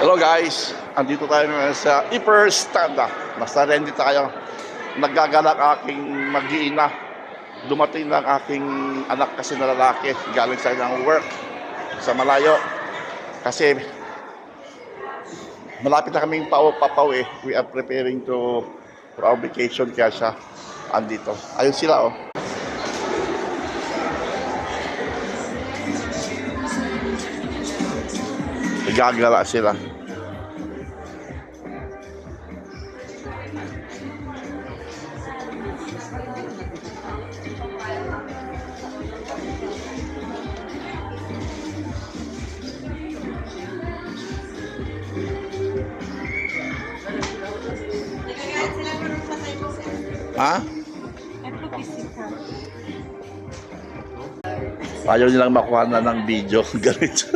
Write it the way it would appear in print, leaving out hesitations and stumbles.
Hello guys, andito tayo ngayon sa Ipper Standa. Nasa ready tayo. Nagagalak aking mag-iina. Dumating ng aking anak kasi na lalaki. Galing sa ng work sa malayo. Kasi malapit na kaming pauwi. We are preparing for our vacation kaya siya andito. Ayun sila oh. Gagala sila. Ha? Ayaw nilang makuha na ng video. Ganito.